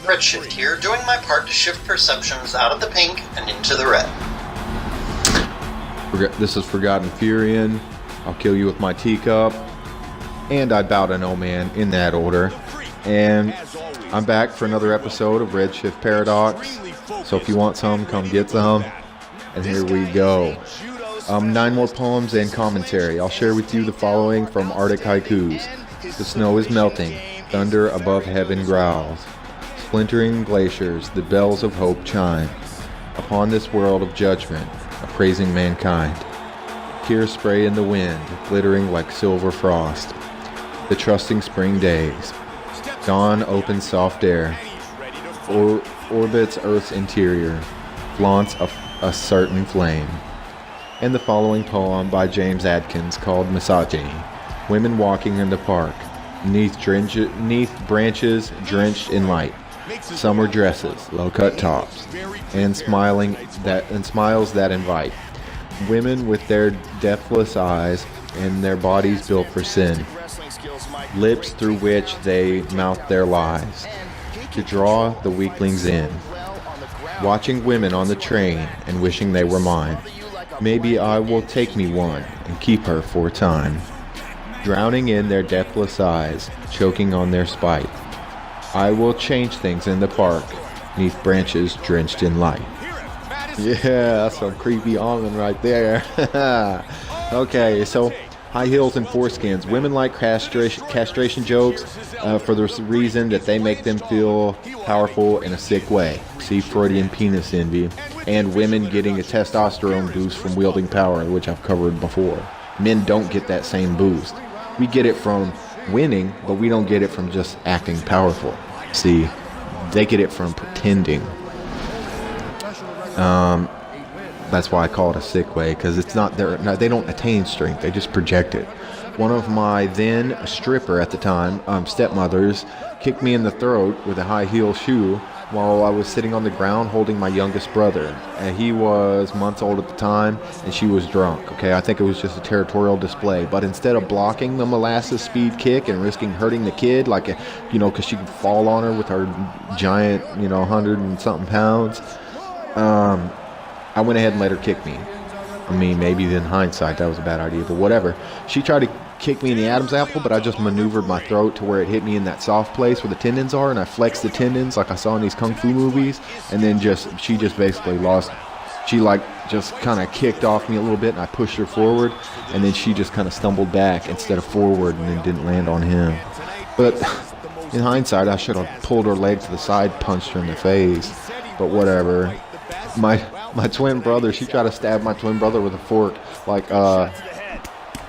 Redshift here, doing my part to shift perceptions out of the pink and into the red. This is Forgotten Furion. I'll kill you with my teacup. And I bow to no man, in that order. And I'm back for another episode of Redshift Paradox. So if you want some, come get some. And here we go. 9 more poems and commentary. I'll share with you the following from Arctic Haikus. The snow is melting. Thunder above heaven growls. Splintering glaciers, the bells of hope chime. Upon this world of judgment, appraising mankind. Tears spray in the wind, glittering like silver frost. The trusting spring days. Dawn opens soft air. Orbits Earth's interior. Flaunts a certain flame. And the following poem by James Adkins called Misogyny. Women walking in the park. Neath branches drenched in light. Summer dresses, low-cut tops, and smiles that invite. Women with their depthless eyes and their bodies built for sin. Lips through which they mouth their lies, to draw the weaklings in. Watching women on the train and wishing they were mine. Maybe I will take me one and keep her for a time. Drowning in their depthless eyes, choking on their spite. I will change things in the park, neath branches drenched in light. Yeah, that's some creepy almond right there. Okay, so high heels and foreskins. Women like castration jokes for the reason that they make them feel powerful in a sick way. See Freudian penis envy. And women getting a testosterone boost from wielding power, which I've covered before. Men don't get that same boost. We get it from winning, but we don't get it from just acting powerful. See, they get it from pretending. That's why I call it a sick way, because it's not they don't attain strength, they just project it. One of my then stripper at the time, stepmothers, kicked me in the throat with a high heel shoe while I was sitting on the ground holding my youngest brother. And he was months old at the time, and she was drunk. Okay, I think it was just a territorial display. But instead of blocking the molasses speed kick and risking hurting the kid, like, because she could fall on her with her giant, 100 and something pounds, I went ahead and let her kick me. I mean, maybe in hindsight that was a bad idea, but whatever. She tried to kick me in the Adam's apple, but I just maneuvered my throat to where it hit me in that soft place where the tendons are, and I flexed the tendons like I saw in these kung fu movies, and then she just basically lost. She just kind of kicked off me a little bit, and I pushed her forward, and then she just kind of stumbled back instead of forward, and then didn't land on him. But in hindsight, I should have pulled her leg to the side, punched her in the face, but whatever. My twin brother, she tried to stab my twin brother with a fork,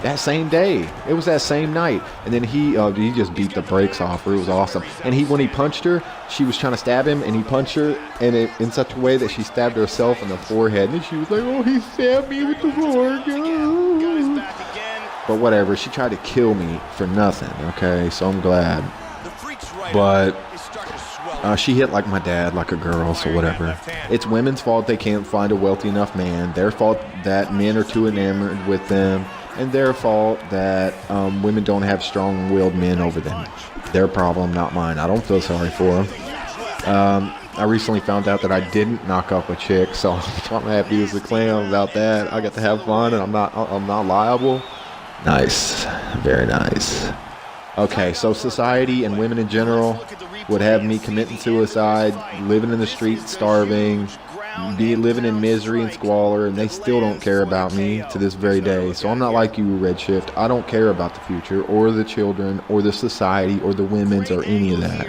that same day. It was that same night. And then he just beat the brakes off her. It was awesome. And when he punched her, she was trying to stab him, and he punched her in such a way that she stabbed herself in the forehead. And she was like, oh, he stabbed me with the fork. Oh. But whatever, she tried to kill me for nothing, okay? So I'm glad. But she hit like my dad, like a girl, so whatever. It's women's fault they can't find a wealthy enough man. Their fault that men are too enamored with them. And their fault that women don't have strong-willed men over them. Their problem, not mine. I don't feel sorry for them. I recently found out that I didn't knock up a chick, so I'm happy as a clam about that. I get to have fun, and I'm not liable. Nice, very nice. Okay, so society and women in general would have me committing suicide, living in the street, starving, living in misery and squalor, and they still don't care about me to this very day. So I'm not like you, Redshift. I don't care about the future or the children or the society or the women's or any of that.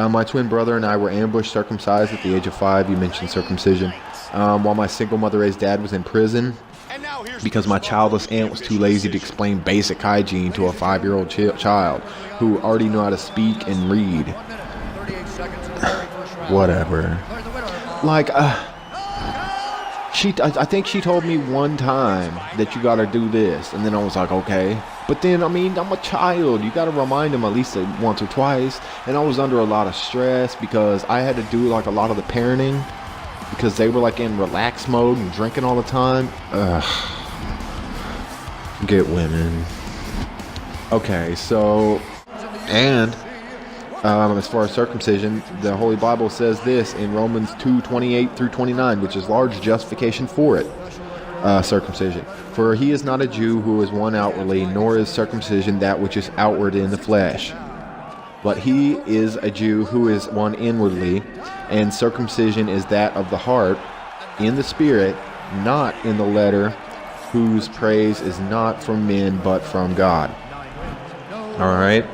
My twin brother and I were ambushed, circumcised at the age of 5. You mentioned circumcision. While my single mother-raised dad was in prison because my childless aunt was too lazy to explain basic hygiene to a 5-year-old child who already knew how to speak and read. Whatever. I think she told me one time that you gotta do this, and then I was like, okay. But then, I'm a child. You gotta remind them at least once or twice. And I was under a lot of stress because I had to do a lot of the parenting because they were in relax mode and drinking all the time. Ugh. Get women. Okay, so, and As far as circumcision, the Holy Bible says this in Romans 2:28 through 29, which is large justification for it. Circumcision. For he is not a Jew who is one outwardly, nor is circumcision that which is outward in the flesh. But he is a Jew who is one inwardly, and circumcision is that of the heart, in the spirit, not in the letter, whose praise is not from men, but from God. Alright?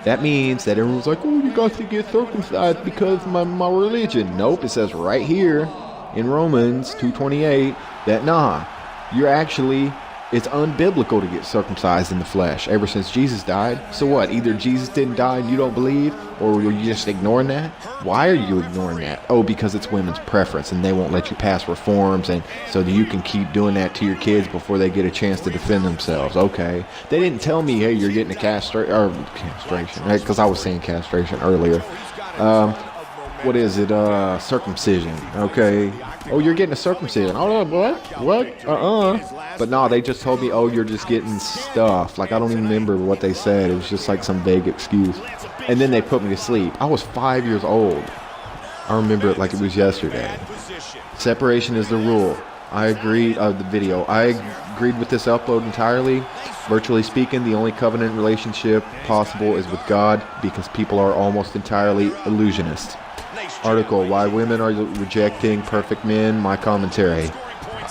That means that everyone's like, oh, you got to get circumcised because of my religion. Nope, it says right here in Romans 2:28 that you're actually, it's unbiblical to get circumcised in the flesh ever since Jesus died. So what? Either Jesus didn't die and you don't believe, or are you just ignoring that? Why are you ignoring that? Oh, because it's women's preference and they won't let you pass reforms, and so that you can keep doing that to your kids before they get a chance to defend themselves. Okay. They didn't tell me, hey, you're getting a castration, because I was saying castration earlier. What is it? Circumcision. Okay. Oh, you're getting a circumcision. Oh, what? But no, they just told me, oh, you're just getting stuff. Like, I don't even remember what they said. It was just like some vague excuse. And then they put me to sleep. I was 5 years old. I remember it like it was yesterday. Separation is the rule. I agreed, the video. I agreed with this upload entirely. Virtually speaking, the only covenant relationship possible is with God, because people are almost entirely illusionists. Article, Why Women Are Rejecting Perfect Men, my commentary.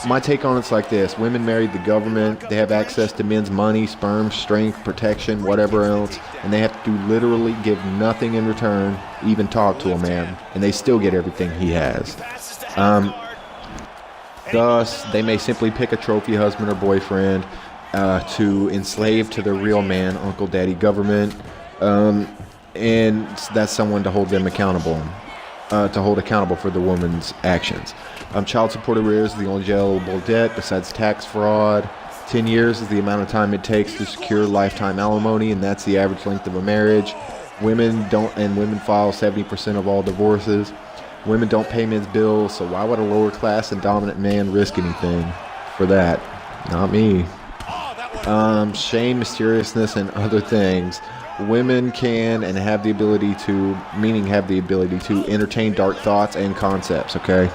My take on it's like this. Women marry the government, they have access to men's money, sperm, strength, protection, whatever else, and they have to literally give nothing in return, even talk to a man, and they still get everything he has. Thus, they may simply pick a trophy husband or boyfriend to enslave to their real man, uncle, daddy, government, and that's someone to hold them accountable. To hold accountable for the woman's actions. Child support arrears is the only jailable debt besides tax fraud. 10 years is the amount of time it takes to secure lifetime alimony, and that's the average length of a marriage. Women file 70% of all divorces. Women don't pay men's bills, so why would a lower class and dominant man risk anything for that? Not me. Shame, mysteriousness, and other things. Women can and have the ability to entertain dark thoughts and concepts, okay?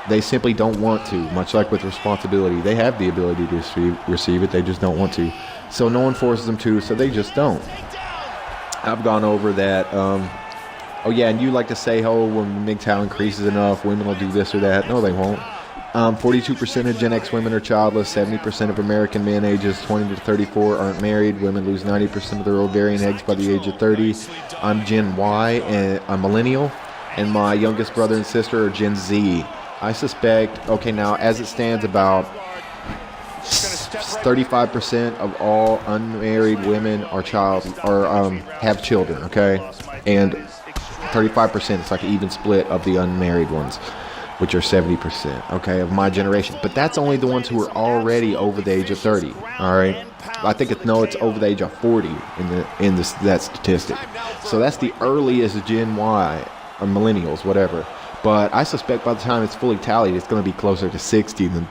They simply don't want to, much like with responsibility. They have the ability to receive it, they just don't want to. So no one forces them to, so they just don't. I've gone over that. Oh yeah, and you like to say, oh, when MGTOW increases enough, women will do this or that. No, they won't. 42% of Gen X women are childless. 70% of American men ages 20 to 34 aren't married. Women lose 90% of their ovarian eggs by the age of 30. I'm Gen Y, and I'm millennial, and my youngest brother and sister are Gen Z. I suspect, okay, now as it stands, about 35% of all unmarried women have children, okay, and 35%, it's like an even split of the unmarried ones, which are 70%, okay, of my generation. But that's only the ones who are already over the age of 30, all right? I think it's over the age of 40 in that statistic. So that's the earliest Gen Y, or millennials, whatever. But I suspect by the time it's fully tallied, it's going to be closer to 60 than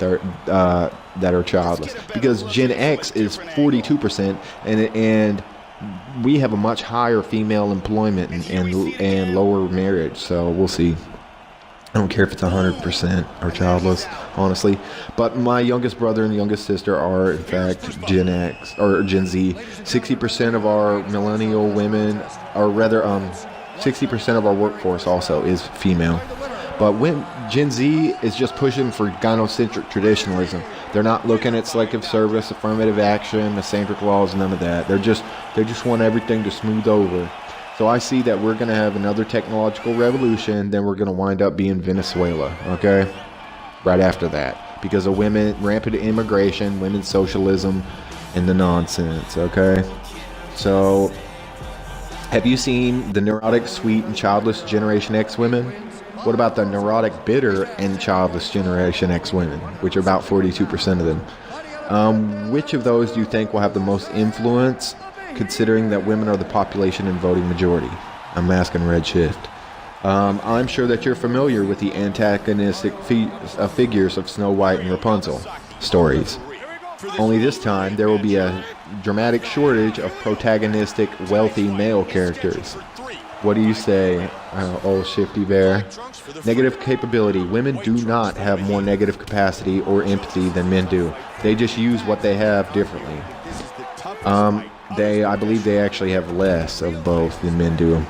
that are childless. Because Gen X is 42%, and we have a much higher female employment and lower marriage. So we'll see. I don't care if it's 100% are childless, honestly. But my youngest brother and youngest sister are, in fact, Gen X or Gen Z. 60% of our millennial women, or rather, 60% of our workforce also is female. But when Gen Z is just pushing for gynocentric traditionalism, they're not looking at selective service, affirmative action, misandric laws, none of that. They just want everything to smooth over. So I see that we're going to have another technological revolution, then we're going to wind up being Venezuela, okay? Right after that. Because of rampant immigration, women's socialism, and the nonsense, okay? So, have you seen the neurotic, sweet, and childless Generation X women? What about the neurotic, bitter, and childless Generation X women, which are about 42% of them? Which of those do you think will have the most influence, considering that women are the population and voting majority? I'm asking Redshift. I'm sure that you're familiar with the antagonistic figures of Snow White and Rapunzel stories. Only this time there will be a dramatic shortage of protagonistic, wealthy male characters. What do you say, old Shifty Bear? Negative capability. Women do not have more negative capacity or empathy than men do. They just use what they have differently. I believe they actually have less of both than men do.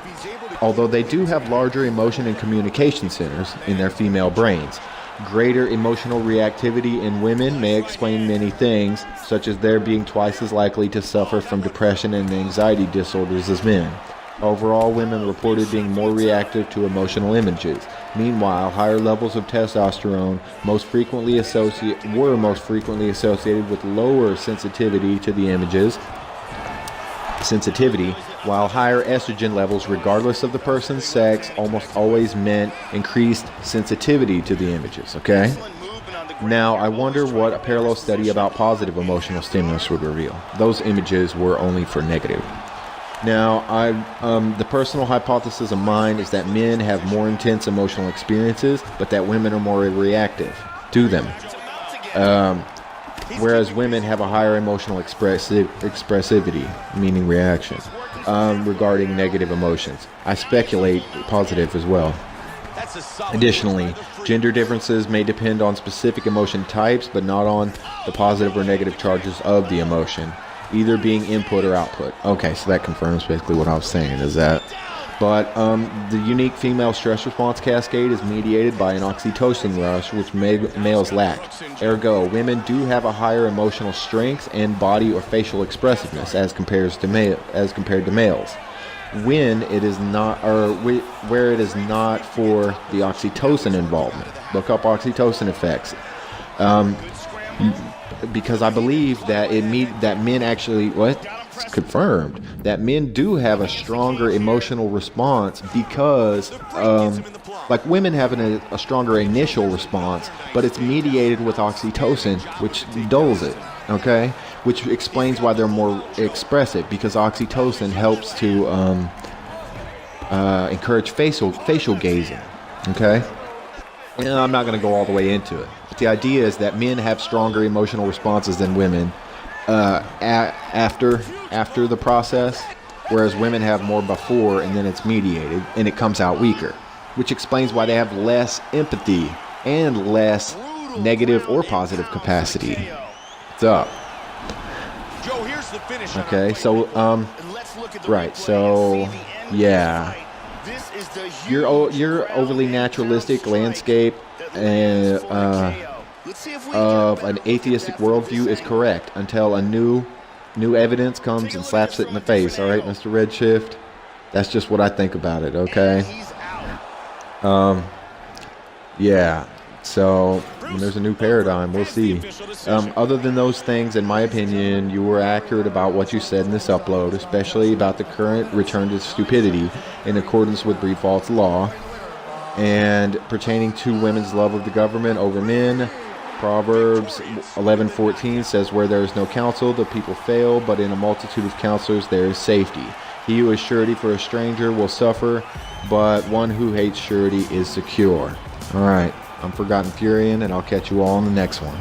Although they do have larger emotion and communication centers in their female brains. Greater emotional reactivity in women may explain many things, such as their being twice as likely to suffer from depression and anxiety disorders as men. Overall, women reported being more reactive to emotional images. Meanwhile, higher levels of testosterone were most frequently associated with lower sensitivity to the images. While higher estrogen levels, regardless of the person's sex, almost always meant increased sensitivity to the images, okay? Now, I wonder what a parallel study about positive emotional stimulus would reveal. Those images were only for negative. Now, the personal hypothesis of mine is that men have more intense emotional experiences, but that women are more reactive to them. Whereas women have a higher emotional expressivity, meaning reaction, regarding negative emotions. I speculate positive as well. Additionally, gender differences may depend on specific emotion types, but not on the positive or negative charges of the emotion, either being input or output. Okay, so that confirms basically what I was saying, is that. But the unique female stress response cascade is mediated by an oxytocin rush, which males lack. Ergo, women do have a higher emotional strength and body or facial expressiveness as compared to males. When it is not, or where it is not for the oxytocin involvement. Look up oxytocin effects. Because I believe that that men actually, it's confirmed that men do have a stronger emotional response because like women have a stronger initial response, but it's mediated with oxytocin, which dulls it, okay? Which explains why they're more expressive, because oxytocin helps to encourage facial gazing, okay? And I'm not going to go all the way into it. But the idea is that men have stronger emotional responses than women after the process, whereas women have more before, and then it's mediated, and it comes out weaker, which explains why they have less empathy and less negative or positive capacity. What's up? Okay, so, right, so, yeah. Your overly naturalistic landscape of an atheistic worldview is correct until a new evidence comes and slaps it in the face. All right, Mr. Redshift? That's just what I think about it, okay? Yeah. So, when there's a new paradigm, we'll see. Other than those things, in my opinion, you were accurate about what you said in this upload, especially about the current return to stupidity in accordance with Bredefault's law, and pertaining to women's love of the government over men. Proverbs 11:14 says, "Where there is no counsel, the people fail, but in a multitude of counselors there is safety. He who is surety for a stranger will suffer, but one who hates surety is secure." All right. I'm Forgotten Furion, and I'll catch you all on the next one.